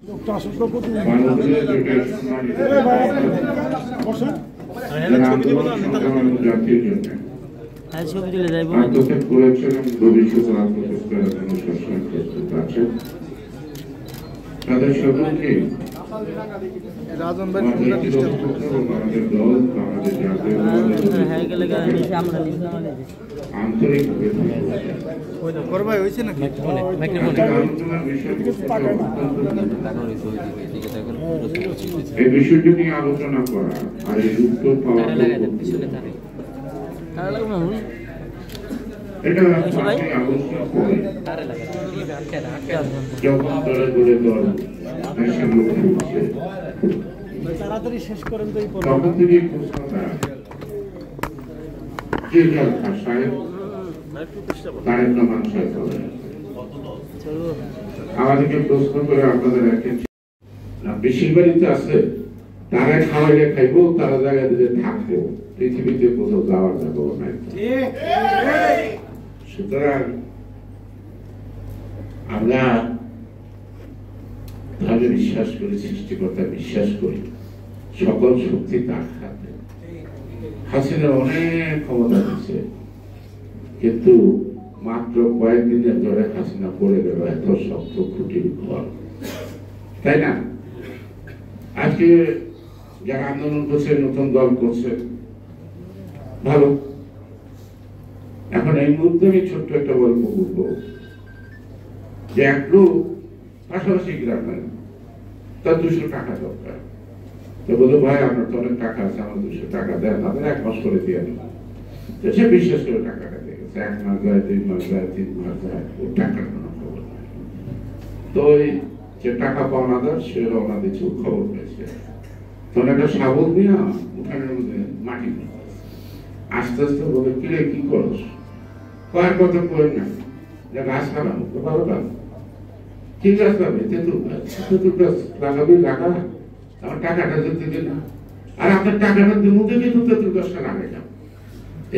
ছবি তুলে যাইব তাদের সকলকে আন্তরিক এই বিষয়টি নিয়ে আলোচনা করা আর এই উত্তর পাওয়া এটা যখন দলে দলে দল তাড়াতাড়ি শেষ করেন তো তখন থেকে যে যার ভাষায় তারেক রহমান সাহেব আমাদেরকে প্রশ্ন করে আপনাদের বেশিরভাগই তো আছে তারা খাওয়াইলে খাইবো তারা জায়গায় দিলে থাকবো পৃথিবীতে কোথাও যাওয়ার যাবো না সুতরাং আমরা ধর্মে বিশ্বাস করি সৃষ্টিকর্তা বিশ্বাস করি সকল শক্তি তার হাতে হাসিনা অনেক ক্ষমতা দিচ্ছে কিন্তু মাত্র কয়েকদিনের ধরে হাসিনা পড়ে গেল এত শক্ত খুঁটির ঘর তাই না আজকে যারা আন্দোলন করছে নতুন দল করছে ভালো এখন এই মুহূর্তে আমি ছোট্ট একটা গল্প বলবো যে এক লোক পাশাপাশি গ্রামে তার 200 টাকা দরকার তো বললো ভাই আপনার তো অনেক টাকা আছে আমার 200 টাকা দেন তাদের 1 মাস করে দিয়ে দেন তো সে বিশ্বাস করে টাকাটা দিয়ে গেছে 1 মাস যায় 2 মাস যায় 3 মাস যায় ও টাকার কোনো খবর নাই তো ওই যে টাকা পাওনাদার সে রওনা দিচ্ছে খবর পেয়েছে তখন একটা শাবল নিয়ে উঠানের মধ্যে মাটি আস্তে আস্তে বলে কিরে কি করস কয়েক কথা কই না যে গাছ লাগাবো তো ভালো গাছ কি গাছ লাগাবে তেঁতুল গাছ লাগাবি লাগা আমার টাকাটা দিতে দিন না আর আপনার টাকাটা দিব দেখে তো তেঁতুল গাছটা লাগাই যাও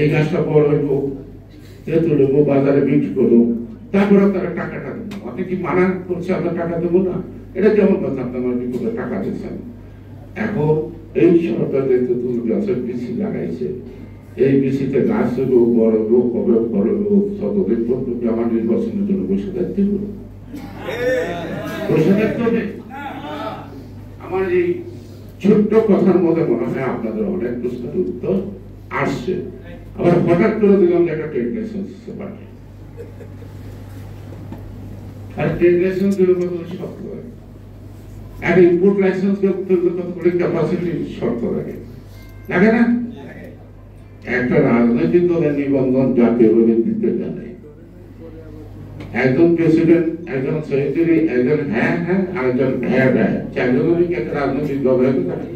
এই গাছটা বড় হইব তেঁতুল হইব বাজারে বিক্রি করবো তারপরে তারা টাকাটা দেবো আপনি কি মানা করছে আপনার টাকা দেবো না এটা কেমন কথা আপনার বিপদে টাকা দিচ্ছেন এখন এই সরকার তেঁতুল গাছের বিচি লাগাইছে এই বিচিতে গাছ হইব বড় হইব কবে বড় হইব ততদিন পর্যন্ত আমার নির্বাচনের জন্য বসে থাকতে হবে বসে থাকতে হবে আমার এই ছোট্ট কথার মধ্যে মনে হয় আপনাদের অনেক প্রশ্নের উত্তর আসছে আবার হঠাৎ করে দিলাম যে একটা ট্রেড লাইসেন্স পাঠিয়ে আর ট্রেড লাইসেন্স দিলে কত শর্ত লাগে আর ইম্পোর্ট লাইসেন্স কত করে ক্যাপাসিটি শর্ত লাগে লাগে না একটা রাজনৈতিক দলের নিবন্ধন জাতীয়ভাবে দিতে জানে একজন প্রেসিডেন্ট একজন সেক্রেটারি একজন হ্যাঁ হ্যাঁ আর একজন হ্যাঁ হ্যাঁ চারজনেরই একটা রাজনৈতিক দল হতে পারে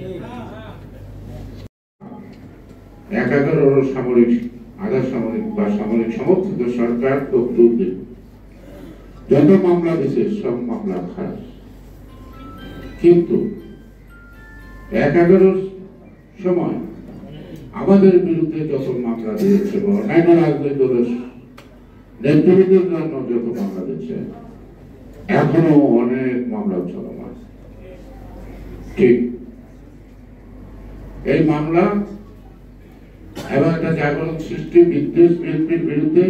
11 সামরিক আধা সামরিক বা সামরিক সমর্থিত সরকার তো দুর্নীতি যত মামলা দিয়েছে সব মামলা খারাপ কিন্তু 11 সময় আমাদের বিরুদ্ধে যত মামলা দিয়েছে অন্যান্য রাজনৈতিক দলের নেতৃত্বের জন্য যত মামলা দিচ্ছে এখনো অনেক মামলা চলমান ঠিক এই মামলা এবং একটা জাগরণ সৃষ্টি বিদ্বেষ বিএনপির বিরুদ্ধে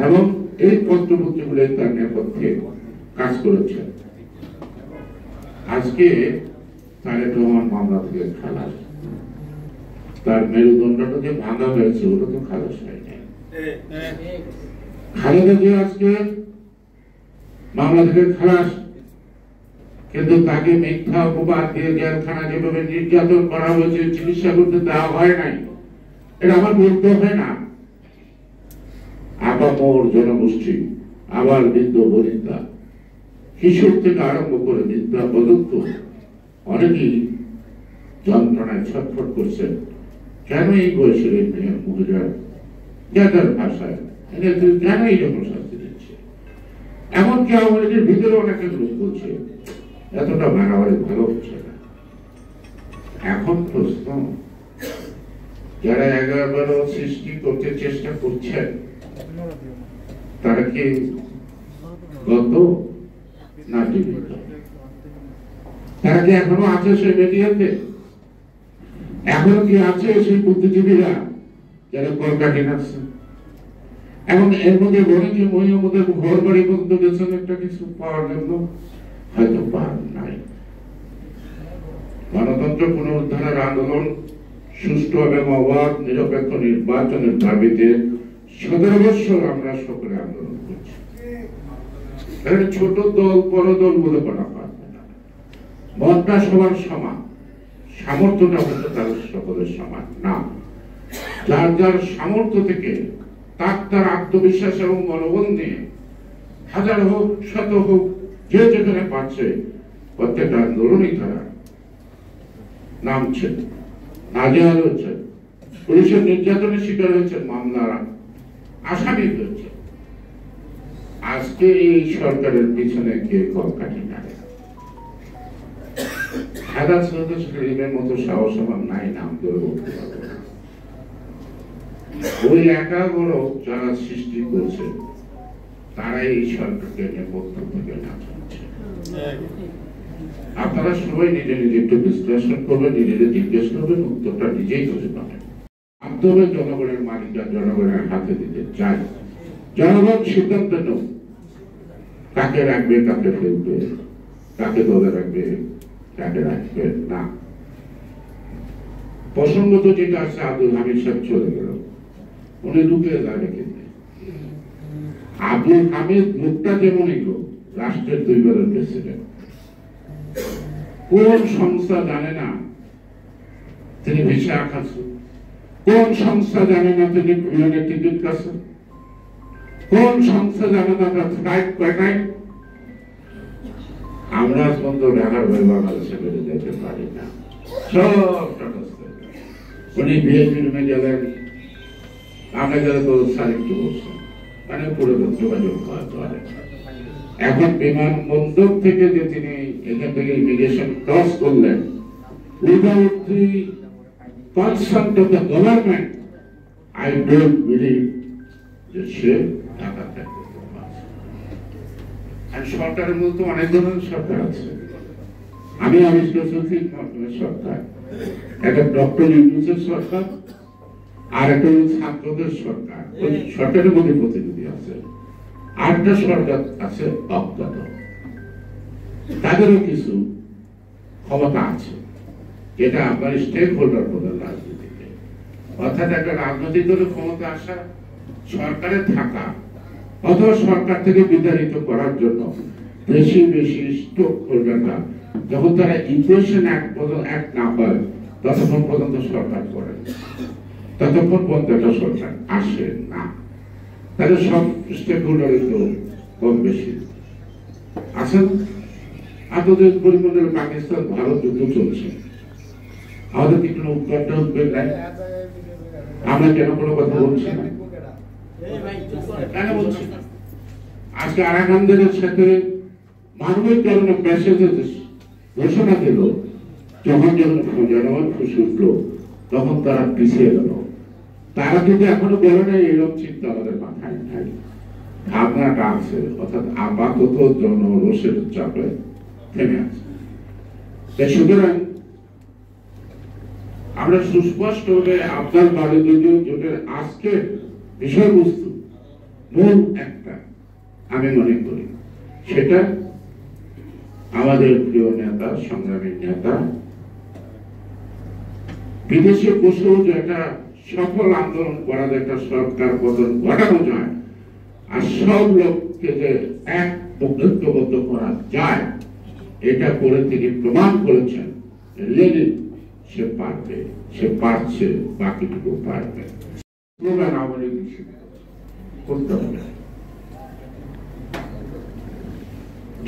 এবং এই পত্রপত্রগুলো তার নেপথ্যে কাজ করেছে আজকে তারেক রহমান মামলা থেকে খালাস তার মেরুদণ্ডটা যে ভাঙা হয়েছে ওটা তো খালাস হয়নি খালেদা জিয়া আজকে মামলা থেকে খালাস কিন্তু তাকে মিথ্যা অপবাদ দিয়ে জেলখানা যেভাবে নির্যাতন করা হয়েছে চিকিৎসা করতে দেওয়া হয় নাই এটা আমার বলতে হয় না আপামর জনগোষ্ঠী আবার বৃদ্ধ বনিতা কিশোর থেকে আরম্ভ করে বৃদ্ধা পর্যন্ত অনেকেই যন্ত্রণায় ছটফট করছেন কেন এই বয়সের এই মেয়ে মহিলা যাদের ভাষায় কেন এইরকম শাস্তি দিচ্ছে এমনকি আমাদের ভিতরে অনেকে লোক বলছে এতটা বাড়াবাড়ি ভালো হচ্ছে না এখন প্রশ্ন যারা 11 সৃষ্টি করতে চেষ্টা করছেন তারা কি গত না জীবিত? তারা কি এখনো আছে সেই মিডিয়াতে? এখনো কি আছে সেই বুদ্ধিজীবীরা যারা কলকাতা নাচছে? এখন এর মধ্যে বলে যে মহিলাদের ঘর বাড়ি পর্যন্ত গেছেন একটা কিছু পাওয়ার জন্য, হয়তো পান নাই। গণতন্ত্র পুনরুদ্ধারের আন্দোলন সুষ্ঠু এবং অবাধ নিরপেক্ষ নির্বাচনের দাবিতে 17 বছর আমরা সকলে আন্দোলন করছি। এখানে ছোট দল বড় দল বলে করা পারবে না। মতটা সবার সমান, সামর্থ্যটা হচ্ছে তাদের সকলের সমান না। যার যার সামর্থ্য থেকে তার আত্মবিশ্বাস এবং মনোবল নিয়ে হাজার হোক শত হোক যে যেখানে পাচ্ছে প্রত্যেকটা আন্দোলনই তারা নামছে, নাজেহাল হচ্ছে, পুলিশের নির্যাতনের শিকার হয়েছে, মামলার আসামি হয়েছে। আজকে এই সরকারের পিছনে কে কলকাঠি নাড়ে? হেদাত সৈয়দের মতো সাহস আমার নাই, নাম ধরে বলতে পারবো না। ওই একা বড় যারা সৃষ্টি করছে তারাই এই সরকারকে নেপথ্য থেকে নাচাচ্ছে। আপনারা সবাই নিজে নিজে একটু বিশ্লেষণ করবেন, নিজেদের জিজ্ঞেস করবেন, উত্তরটা নিজেই খুঁজে পাবেন। মাধ্যমে জনগণের মালিকানা জনগণের হাতে দিতে চাই। জনগণ সিদ্ধান্ত নেব কাকে রাখবে, কাকে ফেলবে, কাকে দলে রাখবে, কাকে রাখবে না। প্রসঙ্গত যেটা আছে, আব্দুল হামিদ সাহেব চলে গেল, উনি ঢুকে যাবে কিন্তু আব্দুল হামিদ লোকটা যেমনই লোক, রাষ্ট্রের 2 বারের প্রেসিডেন্ট। কোন সংস্থা জানে না তিনি ভিসা খাচ্ছেন? কোন সংস্থা জানে না তিনি প্লেনের টিকিট কাটছেন? কোন সংস্থা জানে না তার ফ্লাইট পাঠায়? আমরা পর্যন্ত ঢাকার বাইরে বাংলাদেশে বেড়ে যেতে পারি না। সব উনি বিএনপি রুমে গেলেন, আমরা গেলে তো সারিক্ত বলছেন, মানে পুরো যোগাযোগ করে। এখন বিমানবন্দর থেকে যে তিনি এখান থেকে ইমিগ্রেশন ক্রস করলেন without the consent of the government, I don't believe যে সে ঢাকা থাকতে পারছে। আর সরকারের মধ্যে অনেক ধরনের সরকার আছে। আমি আবিষ্কার করছি সরকার, একটা ডক্টর ইউনুসের সরকার, আর একটা ছাত্রদের সরকার। ওই সরকারের মধ্যে প্রতিনিধি আছে, আরেকটা সরকার আছে অজ্ঞাত, তাদেরও কিছু ক্ষমতা আছে, যেটা আপনার স্টেক হোল্ডার প্রধান রাজনীতিতে। অর্থাৎ একটা রাজনৈতিক দলের ক্ষমতা আসা, সরকারে থাকা, অথবা সরকার থেকে বিতাড়িত করার জন্য বেশি বেশি স্টেক হোল্ডাররা যখন তারা ইকুয়েশন এক না পায় ততক্ষণ পর্যন্ত সরকার করে, ততক্ষণ পর্যন্ত একটা সরকার আসে না। তাহলে সব স্টেক হোল্ডারের তো কম বেশি আছেন। আন্তর্জাতিক পরিমণ্ডলে পাকিস্তান ভারত যুদ্ধ চলছে, আমাদের কি কোনো উত্তরটা উদ্বেগ নাই? আমরা কেন কোনো কথা বলছি না? কেন বলছি না? আজকে আরাকানদের সাথে মানবিক কারণে মেসেজে ঘোষণা দিল, যখন জনগণ খুশি উঠলো তখন তারা পিছিয়ে গেল। তারা কিন্তু এখনো বলে নাই এরকম চিন্তা আমাদের মাথায় নাই, ভাবনাটা আছে। অর্থাৎ আপাতত জনরোষের চাপে থেমে আছে। সুতরাং আমরা সুস্পষ্ট ভাবে আপনার ভারতীয় জোটের আজকে বিষয়বস্তু মূল একটা আমি মনে করি, সেটা আমাদের প্রিয় নেতা, সংগ্রামী নেতা বিদেশে বসেও যে একটা সফল আন্দোলন করা যায়, একটা সরকার পতন ঘটানো যায়, আর সব লোককে যে এক ঐক্যবদ্ধ করা যায়, এটা করে তিনি প্রমাণ করেছেন। লেনিন সে পারবে, সে পারছে, বাকিটুকু পারবে। স্লোগান আমাদের করতে হবে।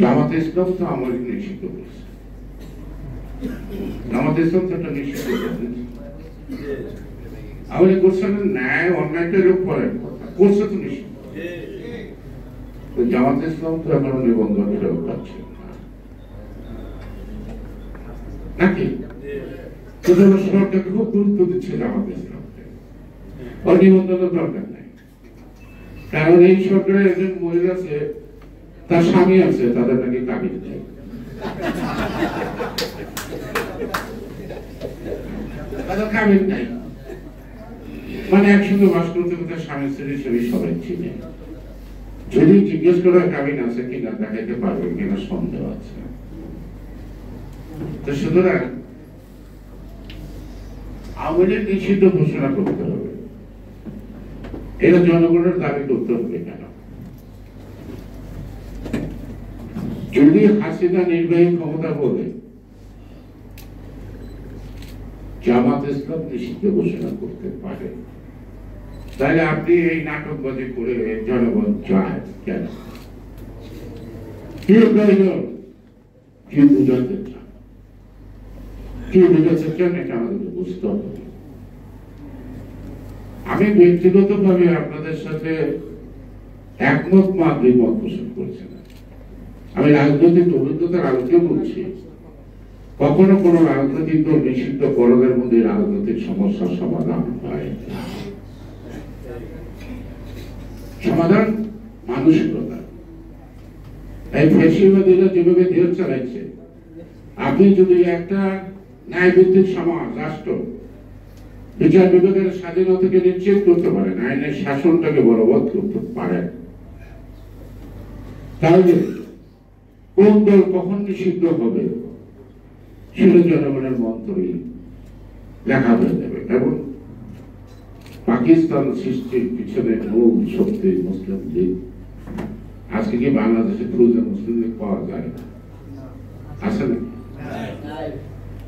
জামাতে ইসলাম তো আমাদের নিষিদ্ধ করেছে, জামাতে ইসলাম তো একটা নিষিদ্ধ করেছে। আমাদের করছেন ন্যায় অন্যায়টা লোক করেন, করছে তো নিষিদ্ধ। জামাতে ইসলাম তো এখনো নিবন্ধন ফেরত পাচ্ছে নাকি? সরকার খুব গুরুত্ব দিচ্ছে জামাতে ইসলামকে, নিবন্ধনের দরকার নাই। কারণ এই সরকারের একজন মহিলা আছে, তার স্বামী আছে, তাদের নাকি কাবিন নেই। তাদের কাবিন নাই, মানে একসঙ্গে বাস করতে করতে স্বামী স্ত্রী হিসেবে সবাই চিনে। যদি জিজ্ঞেস করা কাবিন আছে কিনা দেখাইতে পারবে কিনা সন্দেহ আছে। তো সুতরাং আওয়ামী লীগ নিষিদ্ধ ঘোষণা করতে হবে, এটা জনগণের দাবি করতে হবে কেন? যদি হাসিনা নির্বাহী ক্ষমতা বলে জামাত ইসলাম নিষিদ্ধ ঘোষণা করতে পারে, তাহলে আপনি এই নাটকবাজি করে জনগণ চায় কেন? কি প্রয়োজন? কি বুঝাতে চান? কি বুঝাতে চান এটা আমাদের বুঝতে হবে। আমি ব্যক্তিগত ভাবে আপনাদের সাথে একমত বা দ্বিমত পোষণ করছি না। আমি রাজনৈতিক অভিজ্ঞতার আলোকে বলছি, কখনো কোনো রাজনৈতিক দল নিষিদ্ধ করণের মধ্যে রাজনৈতিক সমস্যার সমাধান হয় না। সমাধান মানসিকতা। এই ফ্যাসিবাদীরা যেভাবে দেশ চালাইছে, আপনি যদি একটা ন্যায়ভিত্তিক সমাজ, রাষ্ট্র বিচার বিভাগের স্বাধীনতাকে নিশ্চিত করতে পারেন, আইনের শাসনটাকে বলবৎ করতে পারেন, তাহলে কোন দল কখন নিষিদ্ধ হবে সেটা জনগণের মন্তব্যে লেখা হয়ে যাবে। এবং পাকিস্তান সৃষ্টির পিছনে মূল শক্তি মুসলিম লীগ। আজকে কি বাংলাদেশে খুঁজে মুসলিম লীগ পাওয়া যায় না? আছে না?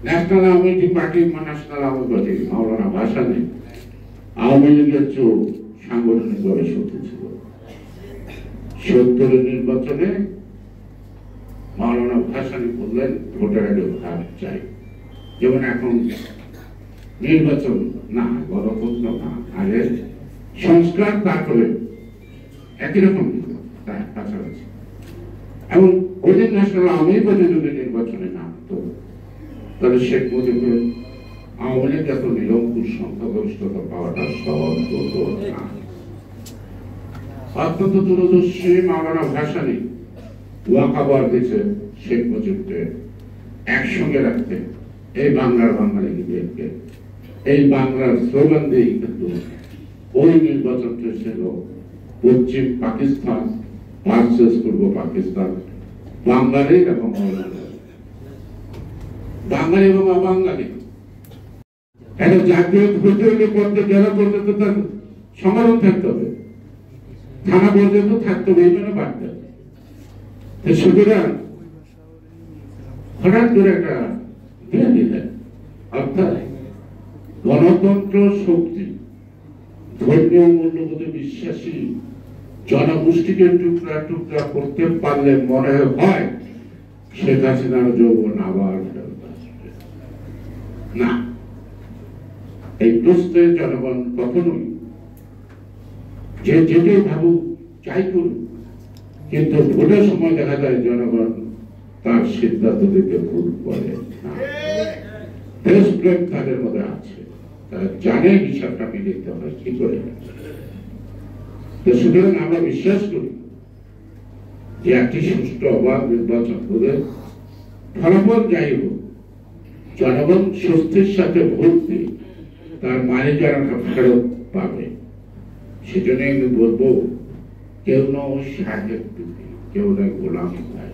National Awami League party, National Awami party, Maulana Bhashani Awami লীগের চেয়েও সাংগঠনিকভাবে শক্তি ছিল। ৭০ নির্বাচনে মাওলানা ভাসানী বললেন ভোটার আগে ভাগ চাই। যেমন এখন নির্বাচন না, গণতন্ত্র না, আগে সংস্কার, তারপরে একই রকম কাছাকাছি। এবং ওদের ন্যাশনাল আওয়ামী পার্টি যদি নির্বাচনে নামতো, তাহলে শেখ মুজিবের আওয়ামী লীগ এত নিরঙ্কুশ সংখ্যাগরিষ্ঠতা পাওয়াটা সহজ হতো না। অত্যন্ত দূরদর্শী মাওলানা ভাসানী ওয়াকাবার দিয়েছে শেখ মুজিবকে একসঙ্গে রাখতে, এই বাংলার বাঙালিদেরকে, এই বাংলার স্লোগান দিয়েই কিন্তু ওই নির্বাচনটা ছিল পশ্চিম পাকিস্তান ভার্সেস পূর্ব পাকিস্তান, বাঙালি এবং বাঙালি এবং অবাঙালি। একটা জাতীয় প্রতিযোগী করতে গেলে করতে তো তার সমাধান থাকতে হবে, থানা পর্যন্ত থাকতে হবে, এই জন্য বাড়তে হবে। সুতরাং হঠাৎ করে একটা দিয়ে দিলেন, অর্থাৎ গণতন্ত্র শক্তি, ধর্মীয় মূল্যবোধে বিশ্বাসী জনগোষ্ঠীকে টুকরা টুকরা করতে পারলে মনে হয় শেখ হাসিনার যৌবন আবার ফেরত আসবে না। এই প্রশ্নে জনগণ কখনোই যে যেটাই ভাবুক, চাই করুক, কিন্তু ভোটের সময় দেখা যায় জনগণ তার সিদ্ধান্ত দিতে ভুল করে না। দেশপ্রেম তাদের মধ্যে আছে, তারা জানে হিসাবটা মিলিতে হয় কি করে। সুতরাং আমরা বিশ্বাস করি যে একটি সুষ্ঠু অবাধ নির্বাচন করে ফলাফল যাই হোক, জনগণ স্বস্তির সাথে ভোট দিয়ে তার মালিকানা ফেরত পাবে। সেজন্য আমি বলবো, কেউ না সাহেব, কেউ না গোলাম চাই,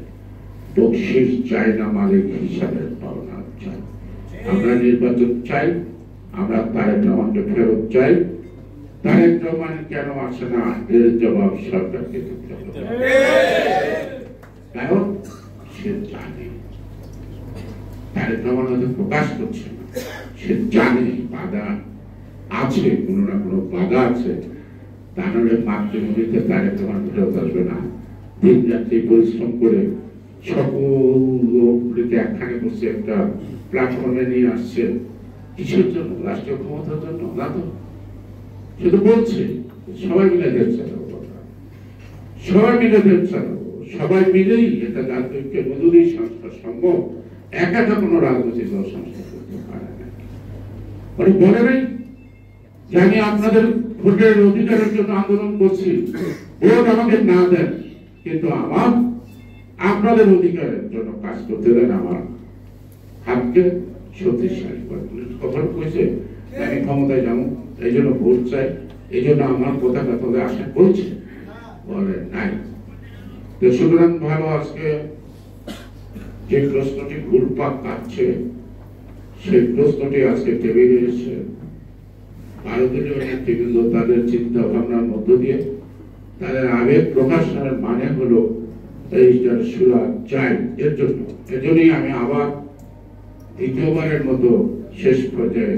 বকশিস চাই না, মালিক হিসাবের পাওনা চাই। আমরা নির্বাচন চাই, আমরা তারেক রহমানকে ফেরত চাই। তারেক রহমান কেন আসে না, এর জবাব সরকারকে দিতে হবে। কারণ সে জানে, তারেক রহমান হয়তো প্রকাশ করছে না, সে জানে বাধা আছে, কোনো না কোনো বাধা আছে। তা নাহলে মাতৃভূমিতে তারেক রহমান ফেরত আসবে না। দিন রাত্রি পরিশ্রম করে সকল লোককে একখানে বসে একটা প্ল্যাটফর্মে নিয়ে আসছে, কিসের জন্য? রাষ্ট্রীয় ক্ষমতার জন্য না তো। সে তো বলছে সবাই মিলে দেশ চালাবো, সবাই মিলে দেশ চালাবো, সবাই মিলেই একটা জাতীয়কে মজুরি সংস্কার সম্ভব। একা কোনো রাজনৈতিক দল সংস্কার করতে পারে না। মানে বলে নাই জানি আপনাদের ভোটের অধিকারের জন্য আন্দোলন করছি, ভোট আমাকে না দেন, কিন্তু আমার আপনাদের অধিকারের জন্য কাজ করতে দেন, আমার হাতকে শক্তিশালী করে। কথা কইছে আমি ক্ষমতায় যাবো, এই জন্য ভোট চাই, এই জন্য আমার কথা কথা আশা করছে, বলে নাই। তো সুতরাং ভালো, আজকে যে প্রশ্নটি ঘুরপাক কাটছে সেই প্রশ্নটি আজকে টেবিলে এসেছে। ভারতীয় নেতৃবৃন্দ তাদের চিন্তা ভাবনার মধ্য দিয়ে তাদের আবেগ প্রকাশের মানে হলো এইটার সুরা চাই। এজন্যই আমি আবার দ্বিতীয়বারের মতো শেষ পর্যায়ে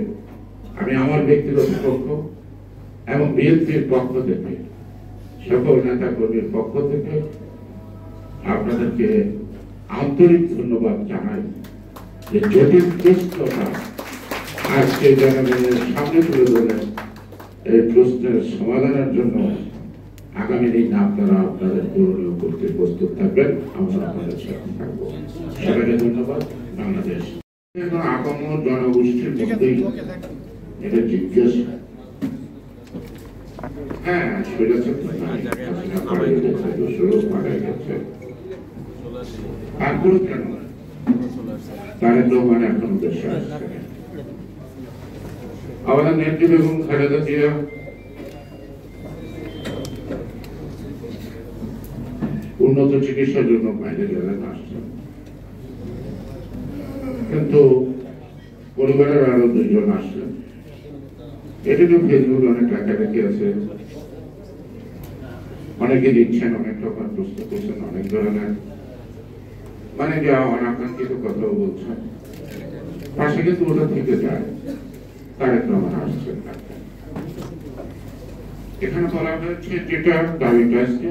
আমি আমার ব্যক্তিগত পক্ষ এবং বিএনপির পক্ষ থেকে, সকল নেতা কর্মীর পক্ষ থেকে আপনাদেরকে আন্তরিক ধন্যবাদ জানাই যে জটিল প্রশ্নটা আজকে জনগণের সামনে তুলে ধরলেন। এই প্রশ্নের সমাধানের জন্য আগামী দিন আপনারা আপনাদের করণীয় করতে প্রস্তুত থাকবেন, আমরা আপনাদের সাথে থাকবো। সবাইকে ধন্যবাদ। বাংলাদেশ আগামী জনগোষ্ঠীর মধ্যেই এটা জিজ্ঞেস, হ্যাঁ সেটা তারপরে কেন তারেক রহমান এখনো দেশে আসছে। আমাদের নেত্রী বেগম খালেদা জিয়া উন্নত চিকিৎসার জন্য বাইরে গেলেন, আসছেন, কিন্তু পরিবারের আরো 2 জন আসলেন। এটা তো ফেসবুকে অনেক লেখালেখি আছে, অনেকে দিচ্ছেন, অনেক রকম প্রশ্ন করছেন, অনেক ধরনের মানে যা অনাকাঙ্ক্ষিত কথাও বলছেন। পাশে কিন্তু ওটা থেকে যায় তারেক রহমান আসছেন। এখানে বলা হয়েছে যেটা দাবিটা আসছে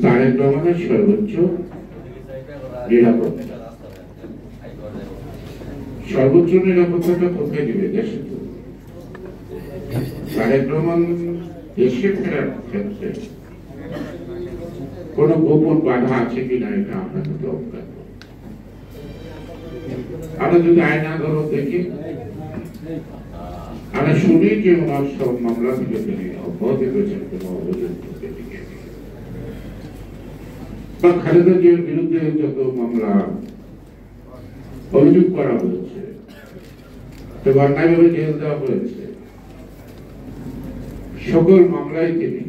তারেক রহমানের সর্বোচ্চ নিরাপত্তা। সর্বোচ্চ নিরাপত্তাটা কোথায় দিবে? দেশে। তো তারেক রহমান দেশে ফেরার ক্ষেত্রে কোন গোপন বাধা আছে কিনা এটা আপনাকে তো অবগত। আমরা যদি আইন আদালত দেখি, আমরা শুনি যে ওনার সব মামলা থেকে তিনি অব্যাহতি পেয়েছেন কোনো অভিযোগ থেকে। বা খালেদা জিয়ার বিরুদ্ধে যত মামলা অভিযোগ করা হয়েছে, তো অন্যায়ভাবে জেল দেওয়া হয়েছে, সকল মামলায় তিনি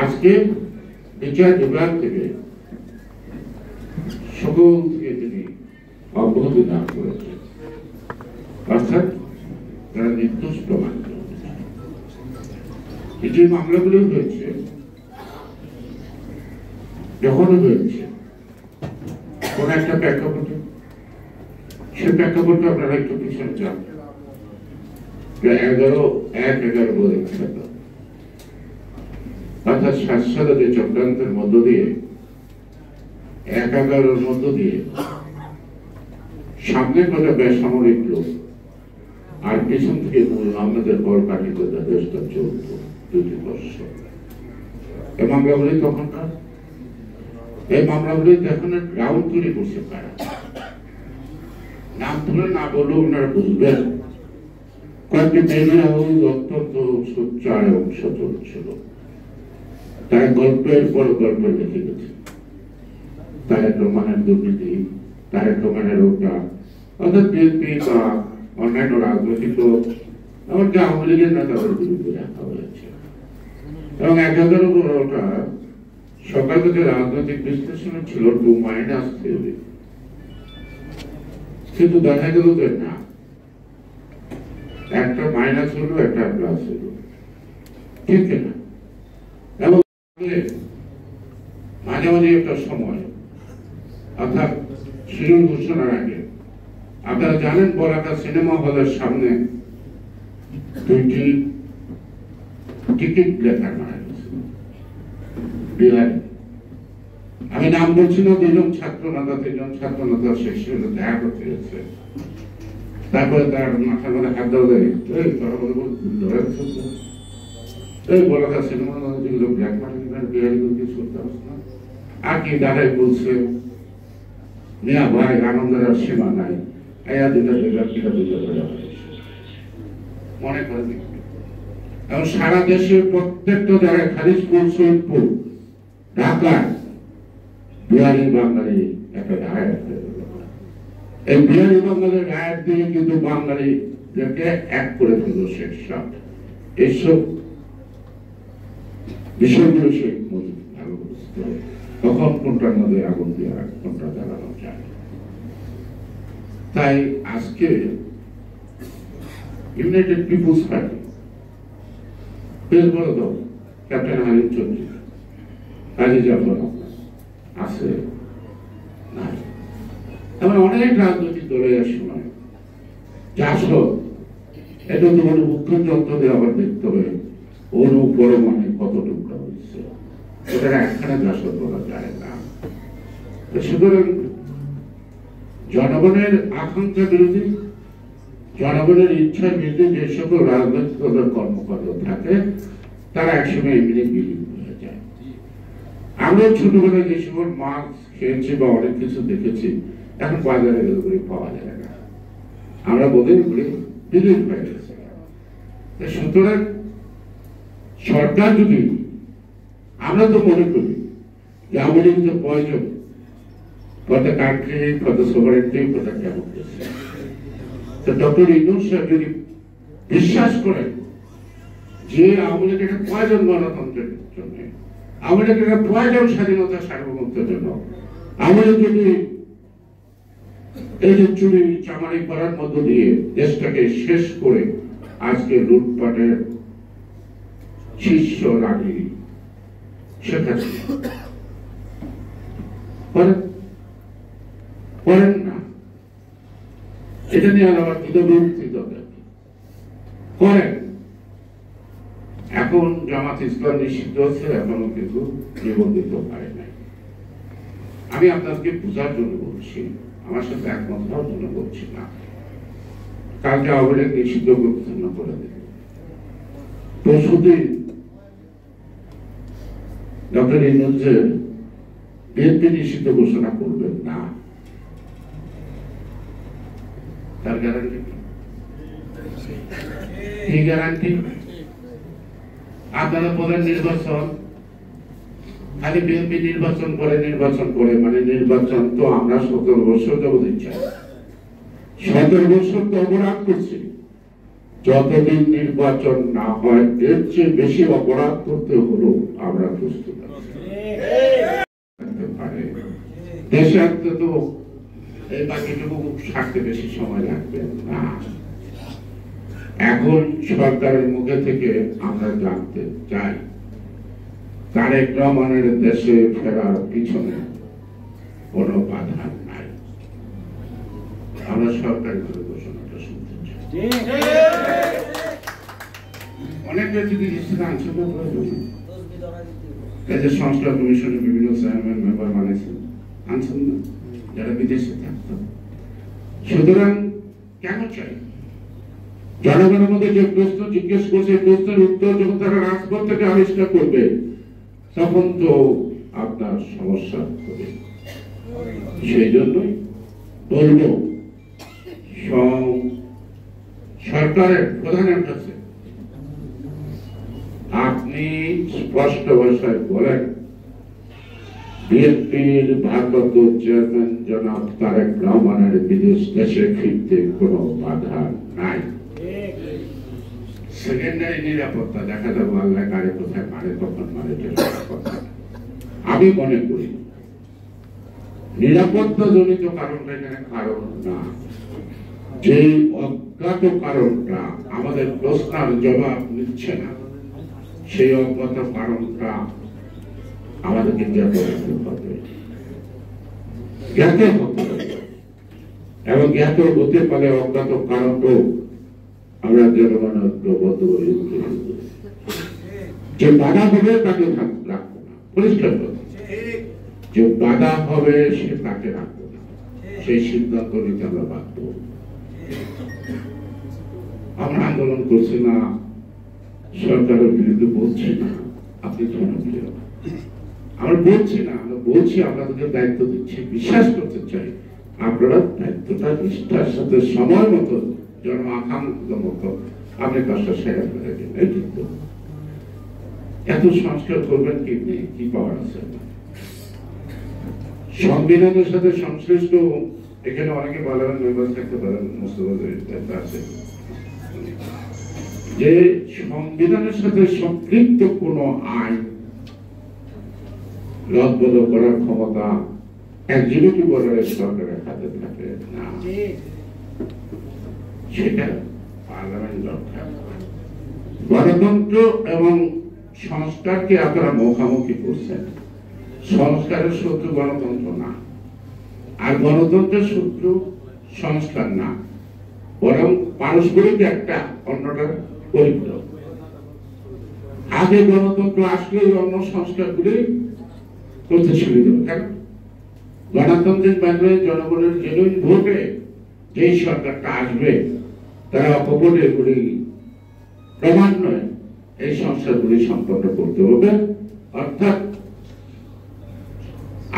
আজকে বিচার বিভাগ থেকে সকল থেকে তিনি অব্যাহতি দান করেছেন, অর্থাৎ তারা নির্দোষ প্রমাণ করেছে। যে মামলাগুলো হয়েছে, যখন হয়েছে কোন একটা প্রেক্ষাপটে, সে প্রেক্ষাপটে আপনারা একটু পিছনে যান, 11 বলে খ্যাত, অর্থাৎ শাসক চক্রান্তের মধ্য দিয়ে 11 মধ্য দিয়ে সামনে কটা বেসামরিক লোক আর পিছন থেকে আমাদের বড় কাঠিত দেশটা চলত 2 বছর। এই মামলাগুলি তখনকার, এই মামলাগুলি এখন রাউন্ড তৈরি করছে কারা, নাম তুলে না বললেও ওনারা বুঝবেন। কয়েকটি মেয়েরা অত্যন্ত সোচ্চার এবং সচল ছিল, তারা গল্পের পর গল্প লিখে গেছে। তারেক রহমানের দুর্নীতি, তারেক রহমানের ওটা, অর্থাৎ বিএনপি বা অন্যান্য রাজনৈতিক এমনকি আওয়ামী লীগের নেতাদের বিরুদ্ধে রাখা হয়েছে। এবং 11 সকাল থেকে রাজনৈতিক বিশ্লেষণ ছিল 2- থিওরি, কিন্তু দেখা গেল যে না, একটা মাইনাস হলো, একটা প্লাস হলো, ঠিক না? এবং মাঝে মাঝে একটা সময়, অর্থাৎ শিডিউল ঘোষণার আগে, আপনারা জানেন বলাকা সিনেমা হলের সামনে 2টি টিকিট লেখা মারা গেছে বিহারে। আমি নাম বলছি না, 2 জন ছাত্র নেতা, 3 জন ছাত্র নেতা শেষে দেখা করতে গেছে। তারপরে তার মাথার মধ্যে হাত দেওয়া দেয়, এই বলাকা সিনেমা যেগুলো ব্ল্যাক মার্কেট বিহারি করতে পারছে না, আর কি দাঁড়ায় বলছে মিয়া ভাই আনন্দের আর সীমা নাই, মনে করে এবং সারা দেশের প্রত্যেকটা জায়গায় খালিশপুর, সৈয়দপুর, ঢাকা বিহারি বাঙালি একটা রায়, এই বিহারি বাঙালির রায় দিয়ে কিন্তু বাঙালিদেরকে এক করে ফেলল শেখ শাহ। এইসব বিষয়গুলো শেখ মুজিব ভালো বুঝত, তখন কোনটার মধ্যে আগুন দিয়ে কোনটা জ্বালানো যায়। তাই আজকে ইউনাইটেড পিপুলস পার্টি বেশ বড় দল, ক্যাপ্টেন হালিম চৌধুরী, কাজী জাফর আছে, নাই, এমন অনেক রাজনৈতিক দলের সময় জাসদ, এটা তো মানে মুখ্য যন্ত্র দিয়ে আবার দেখতে হবে অনুপরমাণে কত টুকরা হয়েছে, এটা একখানে জাসদ বলা যায় না। সুতরাং জনগণের আকাঙ্ক্ষা বিরোধী, জনগণের ইচ্ছার বিরুদ্ধে যে সকল রাজনৈতিক দলের কর্মকর্তা থাকে তারা একসময় এমনি বিলীন হয়ে যায়। আমরা ছোটবেলায় যে সকল মাছ খেয়েছি বা অনেক কিছু দেখেছি, এখন বাজারে গেলে পাওয়া যায় না, আমরা বোধহয় বিলীন হয়ে গেছে। সুতরাং সরকার যদি, আমরা তো মনে করি যে আমাদের কিন্তু প্রয়োজন for the country, for the sovereignty, for the democracy. তো ডক্টর ইউনূস সাহেব যদি বিশ্বাস করেন যে আমাদের একটা প্রয়োজন গণতন্ত্রের জন্য, আমাদের একটা প্রয়োজন স্বাধীনতা সার্বভৌমত্বের জন্য, আমাদের যদি এই যে চুরি চামারি করার মধ্য দিয়ে দেশটাকে শেষ করে আজকে লুটপাটের শীর্ষ রানী শেখ হাসিনা করেন না, এটা নিয়ে আবার বিরক্তি করেন। এখন জামাত ইসলাম নিষিদ্ধ হচ্ছে, এখনো কিন্তু নিবন্ধিত হয় নাই। আমি আপনাদেরকে বোঝার জন্য বলছি, আমার সাথে একমত হওয়ার জন্য বলছি না। কালকে আওয়ামী লীগ নিষিদ্ধ ঘোষণা করে দেবে, পরশুদিন ডক্টর ইউনূস বিএনপি নিষিদ্ধ ঘোষণা করবেন না, তার গ্যারান্টি কি? গ্যারান্টি আপনারা বলেন নির্বাচন, খালি বিএনপি নির্বাচন করে মানে নির্বাচন তো আমরা 17 বছর যাবত ইচ্ছা, 17 বছর তো অপরাধ করছি। যতদিন নির্বাচন না হয় এর চেয়ে বেশি অপরাধ করতে হলো আমরা প্রস্তুত আছি। দেশে আসতে তো এই বাকিটুকু ছাড়তে বেশি সময় লাগবে না। এখন সরকারের মুখে থেকে আমরা জানতে চাই তারেক রহমানের দেশে ফেরার পিছনে কোনো বাধা নাই। আমরা সরকারি ঘোষণাটা শুনতে চাই। অনেক ব্যক্তি আনছেন এই যে সংস্কার কমিশনের বিভিন্ন চেয়ারম্যান মেম্বার বানাইছেন, আনছেন না, যারা বিদেশে থাকতো। সুতরাং কেন চাই? জনগণের মধ্যে যে প্রশ্ন জিজ্ঞেস করছে, প্রশ্নের উত্তর যখন তারা রাজপথ থেকে আবিষ্কার করবে তখন তো আপনার সমস্যা হবে। সেই জন্যই বলবো সরকারের প্রধানের কাছে আপনি স্পষ্ট ভাষায় বলেন বিএনপির ভারপ্রাপ্ত চেয়ারম্যান জনাব তারেক রহমানের বিদেশ দেশে ফিরতে কোনো বাধা নাই। সেকেন্ডারি নিরাপত্তা দেখা যাবো আল্লাহ কারে কোথায় মারে কখন মারে, আমি মনে করি নিরাপত্তা জনিত কারণটা এখানে কারণ না, যে অজ্ঞাত কারণটা আমাদের প্রশ্নের জবাব নিচ্ছে না, সেই অজ্ঞাত কারণটা আমাদেরকে জ্ঞাত হবে, এবং জ্ঞাত হতে পারে অজ্ঞাত কারণও আমরা জনগণের ঐক্যবদ্ধ হয়ে যে বাধা হবে তাকে রাখবো না, পরিষ্কার কথা, যে বাধা হবে সে তাকে রাখবো না, সেই সিদ্ধান্ত নিতে আমরা বাধ্য। আমরা আন্দোলন করছি না, সরকারের বিরুদ্ধে বলছি না, আপনি জনপ্রিয়, আমরা বলছি না, আমরা বলছি আপনাদেরকে দায়িত্ব দিচ্ছি, বিশ্বাস করতে চাই আপনারা দায়িত্বটা নিষ্ঠার সাথে সময় মতো জন আকাঙ্ক্ষিত মতো আপনি কাজটা সেরা করে দিন। এই কিন্তু এত সংস্কার করবেন কি পাওয়ার আছে? সংবিধানের সাথে সংশ্লিষ্ট, এখানে অনেকে পার্লামেন্ট মেম্বার থাকতে পারেন, মোস্তফা আছে, যে সংবিধানের সাথে সম্পৃক্ত কোন আইন রদবদল করার ক্ষমতা এক্সিকিউটিভ অর্ডারের সরকারের হাতে থাকে না, সেটা পার্লামেন্ট রক্ষা। গণতন্ত্র এবং সংস্কারকে আপনারা মুখামুখি করছেন। সংস্কারের শত্রু গণতন্ত্র না, আর গণতন্ত্রের শত্রু সংস্কার না, বরং পারস্পরিক একটা অন্যটার পরিপূরক। আগে গণতন্ত্র আসলে অন্য সংস্কারগুলি করতে সুবিধা হবে। কেন? গণতান্ত্রিক মাধ্যমে জনগণের জেনুইন ভোটে যেই সরকারটা আসবে তারা অকপটে এগুলি ক্রমান্বয়ে এই সংস্কারগুলি সম্পন্ন করতে হবে। অর্থাৎ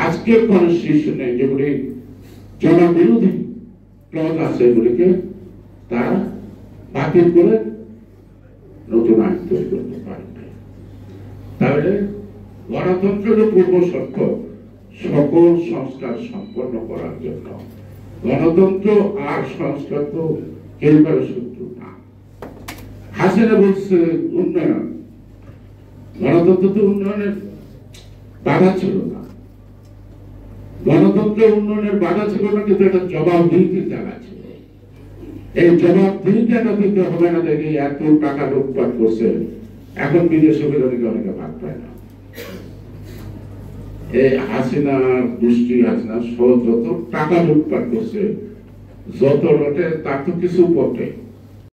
আজকের কনস্টিটিউশনে যেগুলি জনবিরোধী ক্লজ আছে এগুলিকে তারা বাতিল করে নতুন আইন তৈরি করতে পারবে। তাহলে গণতন্ত্রের পূর্ব শর্ত সকল সংস্কার সম্পন্ন করার জন্য। গণতন্ত্র আর সংস্কার তো কেউকার শত্রু না। হাসিনা বলছে উন্নয়ন, গণতন্ত্র তো উন্নয়নের বাধা ছিল না। গণতন্ত্রের উন্নয়নের বাধা ছিল না, কিন্তু একটা জবাবদিহির জায়গা ছিল। এই জবাবদিহিটা দিতে হবে না দেখে এত টাকা লুটপাট করছে, এখন বিদেশে অনেকে ভাগ পায় না। এই হাসিনার গোষ্ঠী, হাসিনা সহ যত টাকা লুটপাট করছে, যত লটে তার তো কিছু পথে